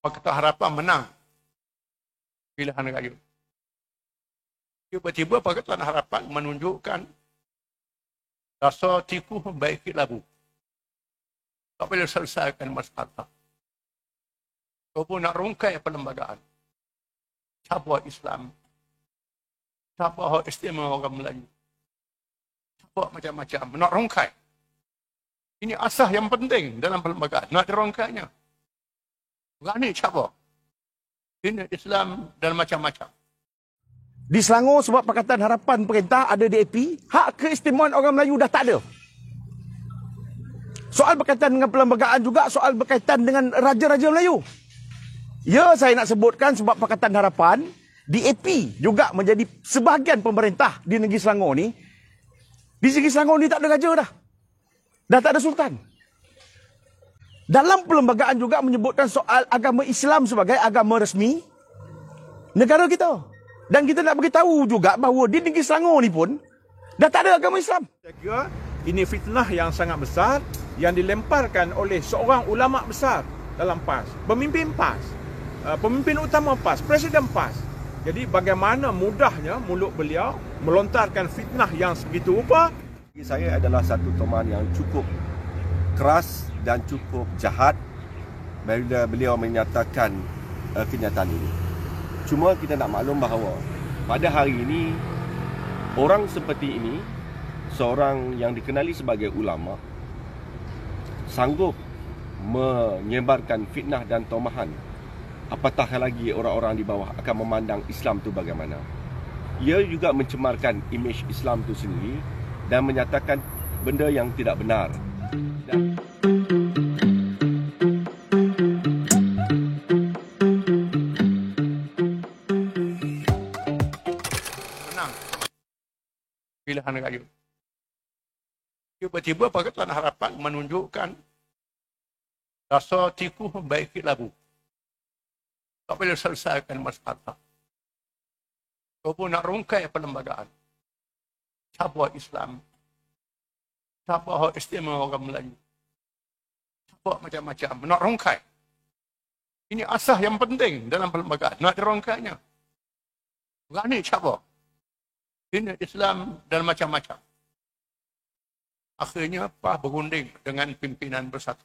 Pakatan Harapan menang pilihan raya. Tiba-tiba Pakatan Harapan menunjukkan rasa tipu membaiki labu. Tak boleh selesaikan masalah. Kau nak rungkai perlembagaan. Cabut Islam. Cabut hak istimewa orang Melayu. Cabut macam-macam. Nak rungkai. Ini asas yang penting dalam perlembagaan. Nak dirongkainya. Berani cabut. Ini Islam dan macam-macam. Di Selangor sebab Pakatan Harapan perintah ada DAP, hak keistimewaan orang Melayu dah tak ada. Soal berkaitan dengan perlembagaan juga soal berkaitan dengan raja-raja Melayu. Ya, saya nak sebutkan sebab Pakatan Harapan, DAP juga menjadi sebahagian pemerintah di negeri Selangor ni. Di negeri Selangor ni tak ada raja dah. Dah tak ada sultan. Dalam perlembagaan juga menyebutkan soal agama Islam sebagai agama resmi negara kita. Dan kita nak beritahu juga bahawa di negeri Selangor ni pun dah tak ada agama Islam. Saya kira ini fitnah yang sangat besar yang dilemparkan oleh seorang ulama besar dalam PAS, pemimpin PAS, pemimpin utama PAS, Presiden PAS. Jadi bagaimana mudahnya mulut beliau melontarkan fitnah yang sebegitu rupa. Bagi saya adalah satu tomaan yang cukup keras dan cukup jahat bila beliau menyatakan kenyataan ini. Cuma kita nak maklum bahawa pada hari ini orang seperti ini, seorang yang dikenali sebagai ulama, sanggup menyebarkan fitnah dan tomahan. Apatah lagi orang-orang di bawah akan memandang Islam itu bagaimana. Ia juga mencemarkan imej Islam itu sendiri dan menyatakan benda yang tidak benar. Dan pilihan raya. Tiba-tiba Pakatan Harapan menunjukkan rasa tipu membaiki labu. Tak boleh selesaikan masalah. Kau nak rungkai perlembagaan. Cabut Islam. Cabut hak istimewa orang Melayu. Cabut macam-macam. Nak rungkai. Ini asas yang penting dalam perlembagaan. Nak dirongkainya. Berani cabut. Ini Islam dan macam-macam. Akhirnya PAS berunding dengan pimpinan bersatu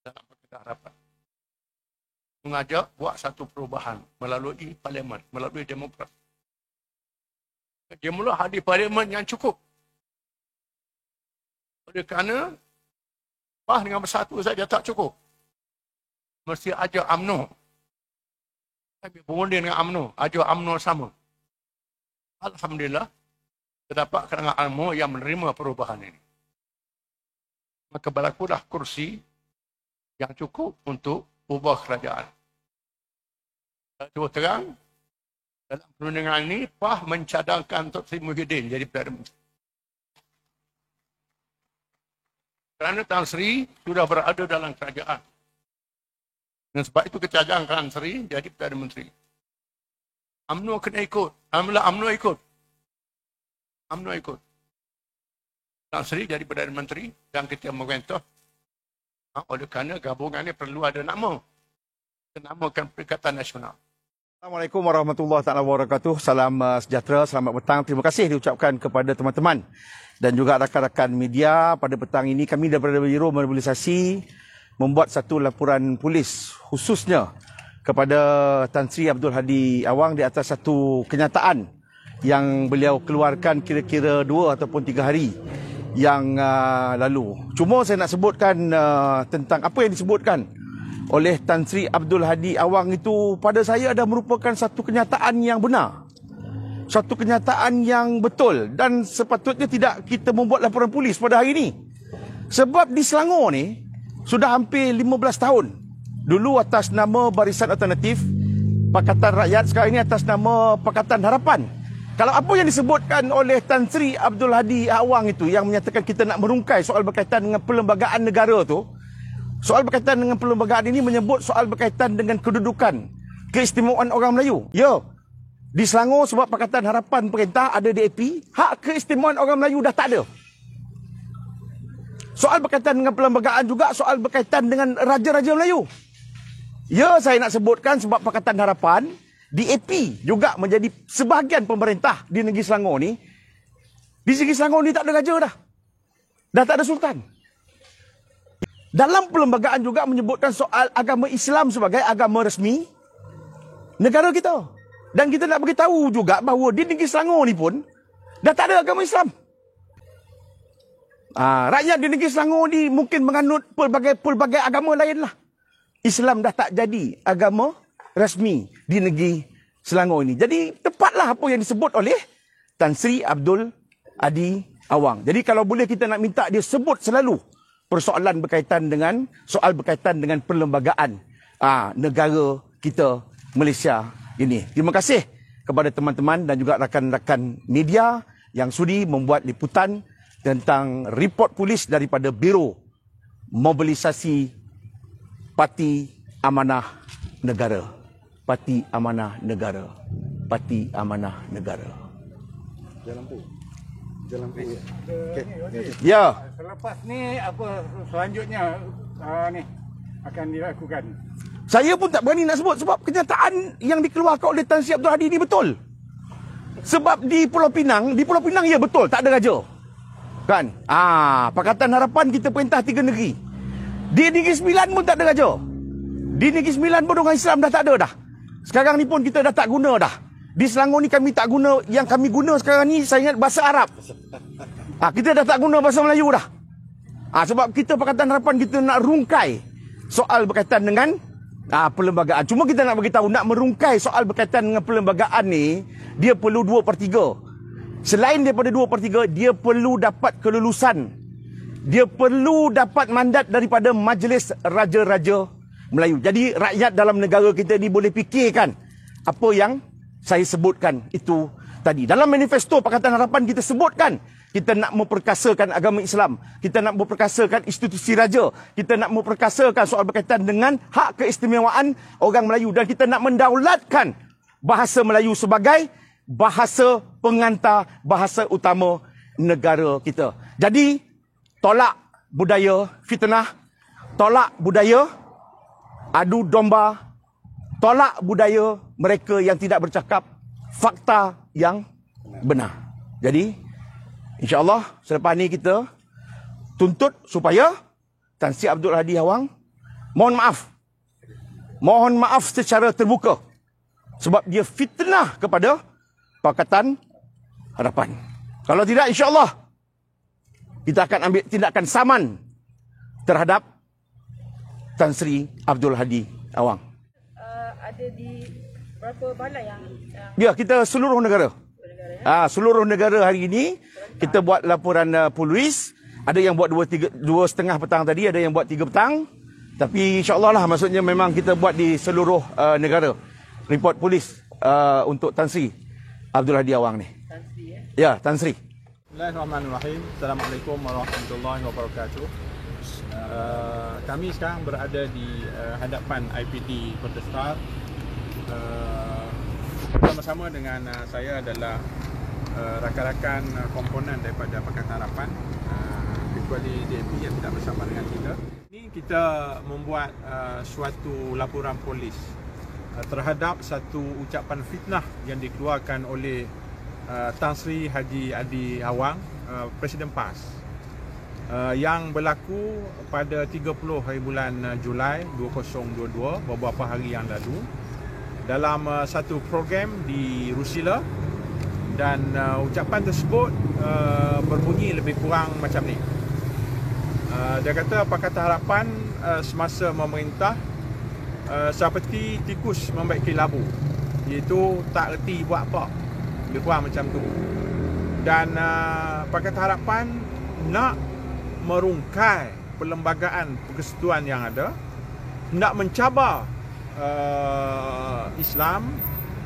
dalam Pakatan Harapan. Mengajak buat satu perubahan melalui parlimen, melalui demokrasi. Dia mula hadir parlimen yang cukup. Oleh kerana PAS dengan bersatu saja tak cukup. Mesti ajak UMNO. Kami berunding dengan UMNO, ajak UMNO sama. Alhamdulillah, terdapat kalangan UMNO yang menerima perubahan ini. Maka berlakulah kursi yang cukup untuk ubah kerajaan. Terus terang, dalam perundingan ini, PAS mencadangkan Tok Sri Muhyiddin jadi Perdana Menteri. Kerana Tan Sri sudah berada dalam kerajaan. Dan sebab itu kecadangkan Sri jadi Perdana Menteri. UMNO kena ikut. UMNO ikut. UMNO ikut. Tan Sri jadi Perdana Menteri dan kita merintah. Oleh kerana gabungan ini perlu ada nama. Kita namakan Perikatan Nasional. Assalamualaikum warahmatullahi wabarakatuh. Salam sejahtera, selamat petang. Terima kasih diucapkan kepada teman-teman dan juga rakan-rakan media. Pada petang ini kami daripada Biro Mobilisasi membuat satu laporan polis khususnya kepada Tan Sri Abdul Hadi Awang di atas satu kenyataan yang beliau keluarkan kira-kira 2 ataupun 3 hari yang lalu. Cuma saya nak sebutkan tentang apa yang disebutkan oleh Tan Sri Abdul Hadi Awang itu pada saya adalah merupakan satu kenyataan yang benar. Satu kenyataan yang betul dan sepatutnya tidak kita membuat laporan polis pada hari ini. Sebab di Selangor ni sudah hampir 15 tahun. Dulu atas nama Barisan Alternatif Pakatan Rakyat, sekarang ini atas nama Pakatan Harapan. Kalau apa yang disebutkan oleh Tan Sri Abdul Hadi Awang itu yang menyatakan kita nak merungkai soal berkaitan dengan perlembagaan negara tu, soal berkaitan dengan perlembagaan ini menyebut soal berkaitan dengan kedudukan, keistimewaan orang Melayu. Ya, di Selangor sebab Pakatan Harapan perintah ada DAP, hak keistimewaan orang Melayu dah tak ada. Soal berkaitan dengan perlembagaan juga soal berkaitan dengan raja-raja Melayu. Ya, saya nak sebutkan sebab Pakatan Harapan, DAP juga menjadi sebahagian pemerintah di negeri Selangor ni. Di negeri Selangor ni tak ada raja dah. Dah tak ada sultan. Dalam perlembagaan juga menyebutkan soal agama Islam sebagai agama resmi negara kita. Dan kita nak beritahu juga bahawa di negeri Selangor ni pun dah tak ada agama Islam. Rakyat di negeri Selangor ni mungkin menganut pelbagai agama lain lah. Islam dah tak jadi agama rasmi di negeri Selangor ini. Jadi tepatlah apa yang disebut oleh Tan Sri Abdul Hadi Awang. Jadi kalau boleh kita nak minta dia sebut selalu persoalan berkaitan dengan perlembagaan negara kita Malaysia ini. Terima kasih kepada teman-teman dan juga rakan-rakan media yang sudi membuat liputan tentang report polis daripada Biro Mobilisasi Parti Amanah Negara. Parti Amanah Negara. Parti Amanah Negara. Jalan lampu ya. Okay. Ya. Selepas ni apa selanjutnya ni akan dilakukan? Saya pun tak berani nak sebut sebab kenyataan yang dikeluarkan oleh Tan Sri Abdul Hadi ni betul. Sebab di Pulau Pinang ya betul tak ada raja. Kan? Pakatan Harapan kita perintah 3 negeri. Di Negeri Sembilan pun tak ada raja. Di Negeri Sembilan pun orang Islam dah tak ada dah. Sekarang ni pun kita dah tak guna dah. Di Selangor ni kami tak guna, yang kami guna sekarang ni saya ingat bahasa Arab. Kita dah tak guna bahasa Melayu dah. Sebab kita Pakatan Harapan kita nak rungkai soal berkaitan dengan perlembagaan. Cuma kita nak beritahu, nak merungkai soal berkaitan dengan perlembagaan ni, dia perlu 2/3. Selain daripada 2/3, dia perlu dapat kelulusan. Dia perlu dapat mandat daripada Majlis Raja-Raja Melayu. Jadi rakyat dalam negara kita ni boleh fikirkan apa yang saya sebutkan itu tadi. Dalam manifesto Pakatan Harapan kita sebutkan, kita nak memperkasakan agama Islam. Kita nak memperkasakan institusi raja. Kita nak memperkasakan soal berkaitan dengan hak keistimewaan orang Melayu. Dan kita nak mendaulatkan bahasa Melayu sebagai bahasa pengantar, bahasa utama negara kita. Jadi, tolak budaya fitnah, tolak budaya adu domba, tolak budaya mereka yang tidak bercakap fakta yang benar. Jadi, insya-Allah selepas ni kita tuntut supaya Tan Sri Abdul Hadi Awang mohon maaf secara terbuka sebab dia fitnah kepada Pakatan Harapan. Kalau tidak, insya-Allah kita akan ambil tindakan saman terhadap Tan Sri Abdul Hadi Awang. Ada di berapa balai yang Ya, kita seluruh negara. Seluruh negara hari ini kita buat laporan polis. Ada yang buat 2:30 petang tadi, ada yang buat 3 petang. Tapi insya-Allah lah, maksudnya memang kita buat di seluruh negara. Report polis untuk Tan Sri Abdul Hadi Awang ni. Tan Sri Ya, Tan Sri. Bismillahirrahmanirrahim. Assalamualaikum warahmatullahi wabarakatuh. Kami sekarang berada di hadapan IPT Kota Star. Bersama-sama dengan saya adalah rakan-rakan komponen daripada Pakatan Harapan, kecuali DAP yang tidak bersama dengan kita. Ini kita membuat suatu laporan polis terhadap satu ucapan fitnah yang dikeluarkan oleh Tan Sri Hadi Awang, Presiden PAS, yang berlaku pada 30 hari bulan Julai 2022, beberapa hari yang lalu, dalam satu program di Rusila. Dan ucapan tersebut berbunyi lebih kurang macam ni. Dia kata Pakatan Harapan semasa memerintah seperti tikus membaiki labu, iaitu tak reti buat apa, lebih kurang macam tu. Dan Pakatan Harapan nak merungkai perlembagaan persekutuan yang ada, nak mencabar Islam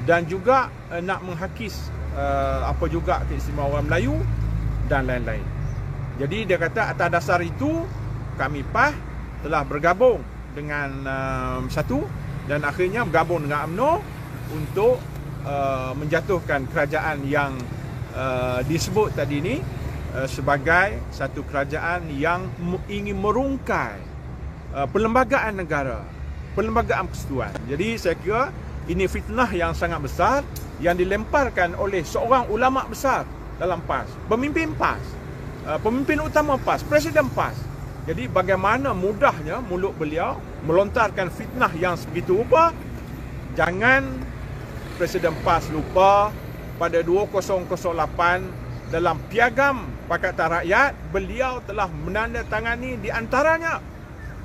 dan juga nak menghakis apa juga keistimewaan orang Melayu dan lain-lain. Jadi dia kata atas dasar itu kami PAS telah bergabung dengan satu dan akhirnya bergabung dengan UMNO untuk menjatuhkan kerajaan yang disebut tadi ini sebagai satu kerajaan yang ingin merungkai perlembagaan negara perlembagaan persekutuan. Jadi saya kira ini fitnah yang sangat besar yang dilemparkan oleh seorang ulama besar dalam PAS, pemimpin PAS, pemimpin utama PAS, Presiden PAS. Jadi bagaimana mudahnya mulut beliau melontarkan fitnah yang sebegitu rupa. Jangan Presiden PAS lupa pada 2008 dalam piagam Pakatan Rakyat, beliau telah menandatangani di antaranya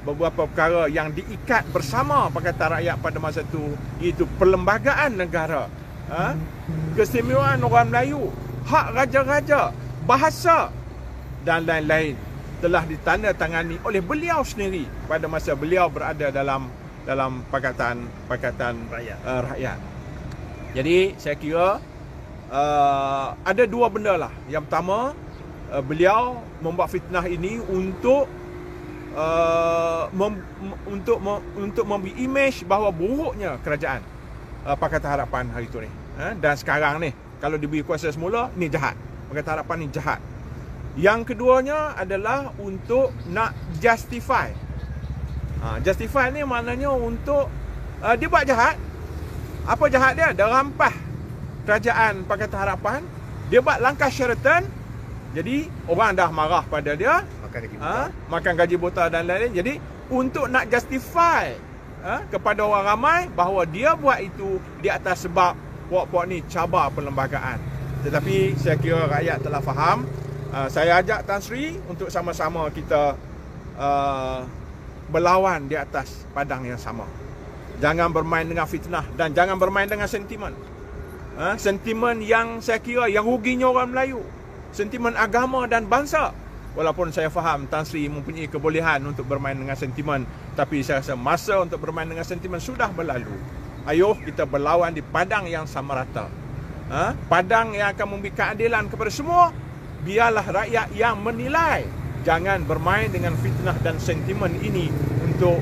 beberapa perkara yang diikat bersama Pakatan Rakyat pada masa itu, iaitu perlembagaan negara, keistimewaan orang Melayu, hak raja-raja, bahasa dan lain-lain telah ditandatangani oleh beliau sendiri pada masa beliau berada dalam Pakatan Rakyat. Jadi saya kira ada dua benda lah. Yang pertama, beliau membuat fitnah ini untuk memberi imej bahawa buruknya kerajaan Pakatan Harapan hari itu ni. Dan sekarang ni, kalau diberi kuasa semula, ni jahat. Pakatan Harapan ni jahat. Yang keduanya adalah untuk nak justify. Justify ni maknanya untuk dia buat jahat. Apa jahat dia? Dia rampas kerajaan Pakatan Harapan. Dia buat langkah Sheraton. Jadi orang dah marah pada dia, makan gaji buta dan lain-lain. Jadi untuk nak justify kepada orang ramai bahawa dia buat itu di atas sebab puak-puak ni cabar perlembagaan. Tetapi saya kira rakyat telah faham. Saya ajak Tan Sri untuk sama-sama kita berlawan di atas padang yang sama. Jangan bermain dengan fitnah dan jangan bermain dengan sentimen. Sentimen yang saya kira yang ruginya orang Melayu. Sentimen agama dan bangsa. Walaupun saya faham Tan Sri mempunyai kebolehan untuk bermain dengan sentimen, tapi saya rasa masa untuk bermain dengan sentimen sudah berlalu. Ayuh kita berlawan di padang yang sama rata. Padang yang akan memberi keadilan kepada semua. Biarlah rakyat yang menilai. Jangan bermain dengan fitnah dan sentimen ini untuk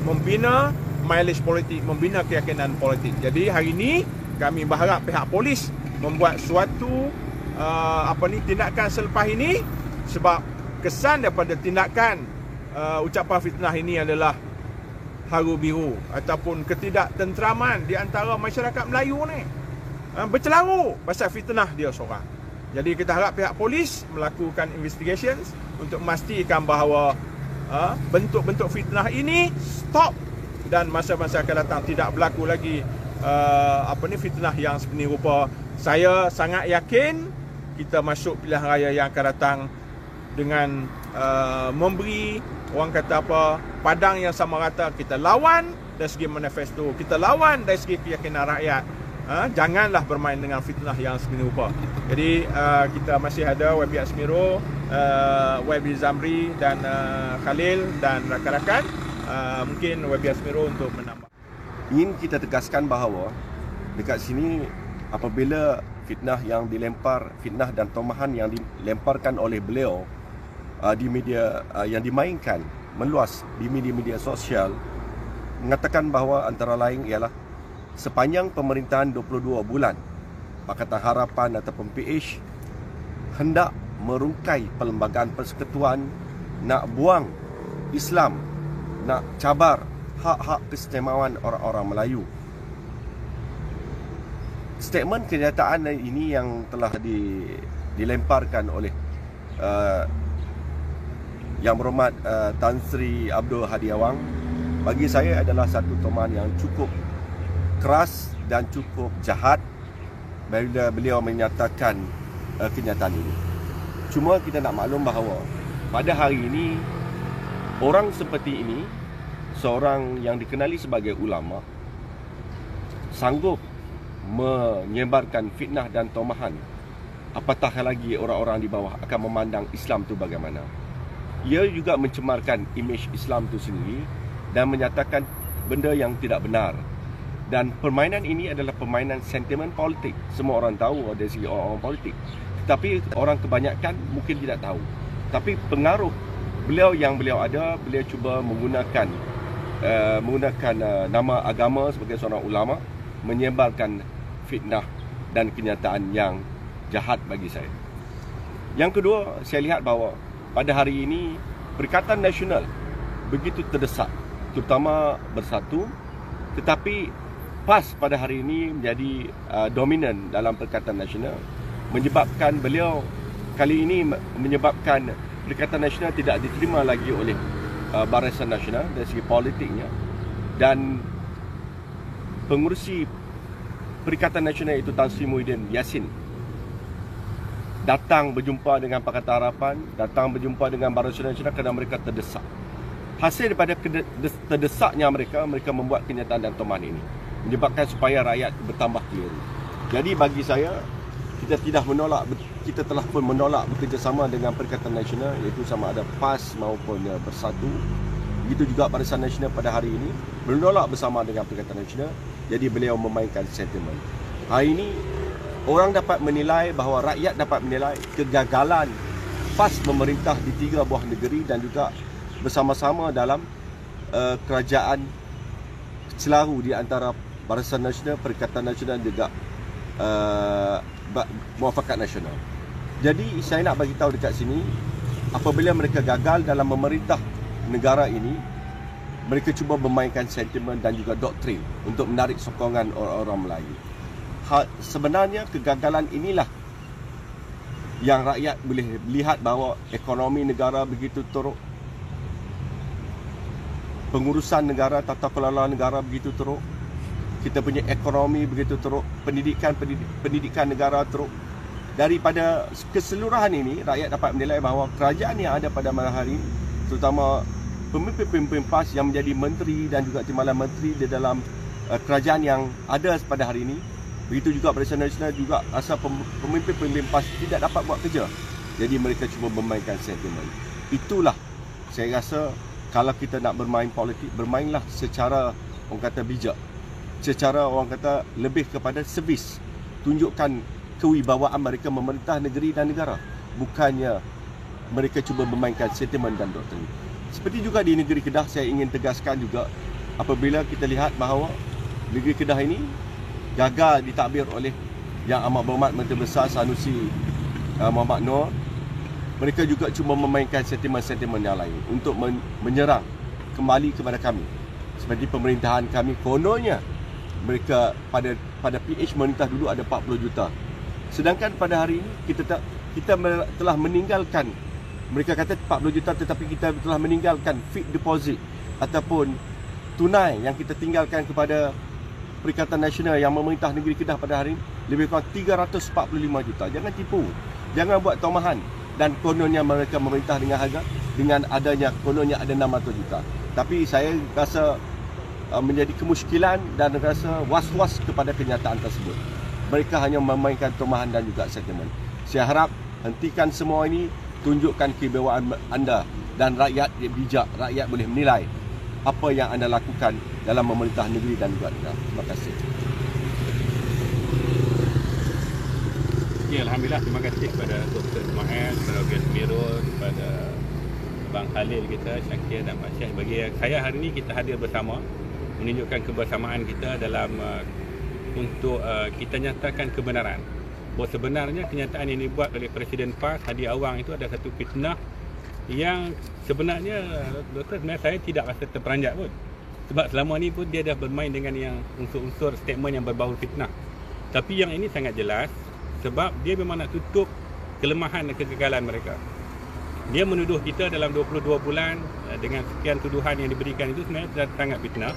membina mileage politik, membina keyakinan politik. Jadi hari ini kami berharap pihak polis membuat suatu tindakan selepas ini, sebab kesan daripada tindakan ucapan fitnah ini adalah haru biru ataupun ketidaktenteraman di antara masyarakat Melayu ni. Bercelaru pasal fitnah dia seorang. Jadi kita harap pihak polis melakukan investigations untuk memastikan bahawa bentuk-bentuk fitnah ini stop dan masa-masa akan datang tidak berlaku lagi fitnah yang sebenarnya rupa. Saya sangat yakin kita masuk pilihan raya yang akan datang dengan memberi orang kata padang yang sama rata. Kita lawan dari segi manifesto, kita lawan dari segi keyakinan rakyat. Janganlah bermain dengan fitnah yang sebenarnya rupa. Jadi kita masih ada YB Asmiro, YB Zamri dan Khalil dan rakan-rakan. Mungkin YB Asmiro untuk menambah. Ingin kita tegaskan bahawa dekat sini apabila fitnah yang dilempar, fitnah dan tomahan yang dilemparkan oleh beliau di media yang dimainkan meluas di media-media sosial, mengatakan bahawa antara lain ialah sepanjang pemerintahan 22 bulan Pakatan Harapan ataupun PH hendak merungkai perlembagaan persekutuan, nak buang Islam, nak cabar hak-hak keistimewaan orang-orang Melayu. Statement kenyataan ini yang telah dilemparkan oleh Yang Berhormat Tan Sri Abdul Hadi Awang bagi saya adalah satu tomaan yang cukup keras dan cukup jahat bila beliau menyatakan kenyataan ini. Cuma kita nak maklum bahawa pada hari ini orang seperti ini, seorang yang dikenali sebagai ulama, sanggup menyebarkan fitnah dan tomahan, apatah lagi orang-orang di bawah akan memandang Islam tu bagaimana. Ia juga mencemarkan imej Islam tu sendiri dan menyatakan benda yang tidak benar. Dan permainan ini adalah permainan sentimen politik. Semua orang tahu dari segi orang-orang politik. Tetapi orang kebanyakan mungkin tidak tahu. Tapi pengaruh beliau yang beliau ada, beliau cuba menggunakan nama agama sebagai seorang ulama, menyebarkan fitnah dan kenyataan yang jahat bagi saya. Yang kedua, saya lihat bahawa pada hari ini Perikatan Nasional begitu terdesak terutama Bersatu, tetapi PAS pada hari ini menjadi dominan dalam Perikatan Nasional, menyebabkan beliau kali ini menyebabkan Perikatan Nasional tidak diterima lagi oleh Barisan Nasional dari segi politiknya, dan pengurusi Perikatan Nasional itu Tan Sri Muhyiddin Yassin datang berjumpa dengan Pakatan Harapan, datang berjumpa dengan Barisan Nasional kerana mereka terdesak. Hasil daripada terdesaknya mereka membuat kenyataan dan toman ini, menyebabkan supaya rakyat bertambah keliru. Jadi bagi saya, kita telah pun menolak bekerjasama dengan Perikatan Nasional, iaitu sama ada PAS maupun Bersatu. Begitu juga Barisan Nasional pada hari ini menolak bersama dengan Perikatan Nasional. Jadi beliau memainkan sentimen. Hari ini orang dapat menilai bahawa rakyat dapat menilai kegagalan PAS memerintah di 3 buah negeri dan juga bersama-sama dalam kerajaan selaru di antara Barisan Nasional, Perikatan Nasional dan juga Muafakat Nasional. Jadi saya nak bagi tahu dekat sini, apabila mereka gagal dalam memerintah negara ini, mereka cuba memainkan sentimen dan juga doktrin untuk menarik sokongan orang-orang Melayu. Sebenarnya kegagalan inilah yang rakyat boleh lihat bahawa ekonomi negara begitu teruk, pengurusan negara, tata kelola negara begitu teruk, kita punya ekonomi begitu teruk, pendidikan negara teruk. Daripada keseluruhan ini, rakyat dapat menilai bahawa kerajaan yang ada pada malam hari ini, terutama pemimpin-pemimpin PAS yang menjadi menteri dan juga timbalan menteri di dalam kerajaan yang ada pada hari ini, begitu juga Barisan Nasional juga rasa pemimpin-pemimpin PAS tidak dapat buat kerja. Jadi mereka cuba memainkan sentimen. Itulah saya rasa, kalau kita nak bermain politik, bermainlah secara orang kata bijak, secara orang kata lebih kepada servis. Tunjukkan kewibawaan mereka memerintah negeri dan negara, bukannya mereka cuba memainkan sentimen dan doktrin. Seperti juga di negeri Kedah, saya ingin tegaskan juga, apabila kita lihat bahawa negeri Kedah ini gagal ditadbir oleh Yang Amat Berhormat Menteri Besar Sanusi Muhammad Noor, mereka juga cuma memainkan sentimen-sentimen yang lain untuk menyerang kembali kepada kami. Seperti pemerintahan kami, kononnya mereka pada PH memerintah dulu ada 40 juta. Sedangkan pada hari ini kita telah meninggalkan, mereka kata 40 juta, tetapi kita telah meninggalkan fixed deposit ataupun tunai yang kita tinggalkan kepada Perikatan Nasional yang memerintah negeri Kedah pada hari ini lebih kurang 345 juta. Jangan tipu, jangan buat tomahan. Dan kononnya mereka memerintah dengan adanya kononnya ada 600 juta. Tapi saya rasa menjadi kemusykilan dan rasa was-was kepada kenyataan tersebut. Mereka hanya memainkan tomahan dan juga sentimen. Saya harap hentikan semua ini, tunjukkan kewibawaan anda, dan rakyat bijak, rakyat boleh menilai apa yang anda lakukan dalam memerintah negeri dan juga negara. Terima kasih. Ya, Alhamdulillah, terima kasih kepada Dr. Ismail, kepada Bias Mirul, kepada Bang Khalil kita, Syakir dan Pak Syekh. Bagi saya hari ini kita hadir bersama, menunjukkan kebersamaan kita dalam untuk kita nyatakan kebenaran bahawa sebenarnya kenyataan yang dibuat oleh Presiden PAS Hadi Awang itu ada satu fitnah yang sebenarnya sebenarnya saya tidak rasa terperanjat pun, sebab selama ni pun dia dah bermain dengan yang unsur-unsur statement yang berbau fitnah. Tapi yang ini sangat jelas, sebab dia memang nak tutup kelemahan dan kegagalan mereka. Dia menuduh kita dalam 22 bulan dengan sekian tuduhan yang diberikan itu sebenarnya sangat fitnah,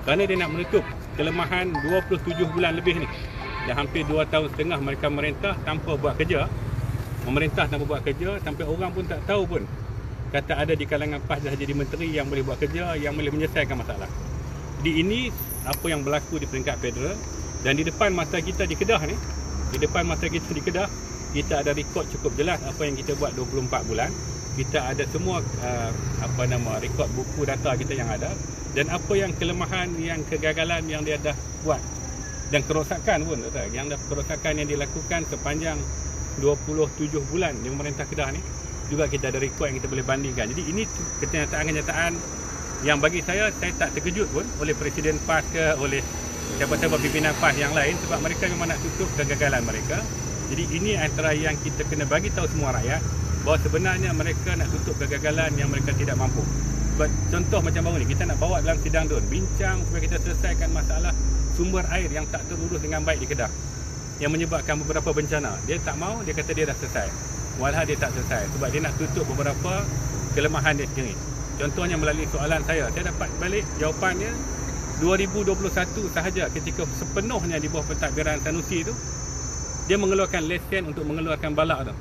kerana dia nak menutup kelemahan 27 bulan lebih ni. Dah hampir 2 tahun setengah mereka merintah tanpa buat kerja. Memerintah tanpa buat kerja, sampai orang pun tak tahu pun kata ada di kalangan PAS dah jadi menteri yang boleh buat kerja, yang boleh menyelesaikan masalah. Di ini apa yang berlaku di peringkat federal, dan di depan mata kita di Kedah ni, di depan mata kita di Kedah, kita ada rekod cukup jelas apa yang kita buat 24 bulan. Kita ada semua rekod buku data kita yang ada, dan apa yang kelemahan, yang kegagalan yang dia dah buat, dan kerosakan pun, yang dah kerosakan yang dilakukan sepanjang 27 bulan di pemerintah Kedah ni, juga kita ada rekod yang kita boleh bandingkan. Jadi ini kenyataan-kenyataan yang bagi saya tak terkejut pun oleh Presiden PAS ke oleh siapa-siapa pimpinan PAS yang lain, sebab mereka memang nak tutup kegagalan mereka. Jadi ini antara yang kita kena bagi tahu semua rakyat, bahawa sebenarnya mereka nak tutup kegagalan yang mereka tidak mampu. contoh macam baru ni, kita nak bawa dalam sidang DUN, bincang supaya kita selesaikan masalah sumber air yang tak terurus dengan baik di Kedah, yang menyebabkan beberapa bencana. Dia tak mau, dia kata dia dah selesai. Walhal dia tak selesai sebab dia nak tutup beberapa kelemahan dia sendiri. Contohnya melalui soalan saya dapat balik jawapannya 2021 sahaja ketika sepenuhnya di bawah pentadbiran Sanusi itu, dia mengeluarkan lesen untuk mengeluarkan balak tu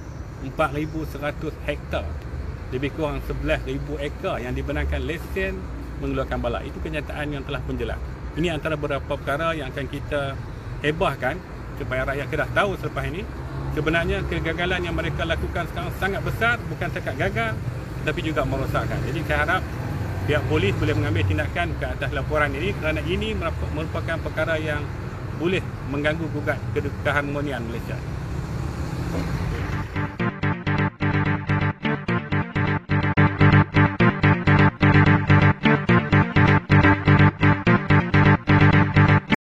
4,100 hektar, lebih kurang 11,000 ekar yang dibenarkan lesen mengeluarkan balak. Itu kenyataan yang telah menjelas. Ini antara beberapa perkara yang akan kita hebahkan supaya rakyat Kedah tahu selepas ini sebenarnya kegagalan yang mereka lakukan sekarang sangat besar, bukan setakat gagal tapi juga merosakkan. Jadi saya harap pihak polis boleh mengambil tindakan ke atas laporan ini kerana ini merupakan perkara yang boleh mengganggu gugat keharmonian Malaysia.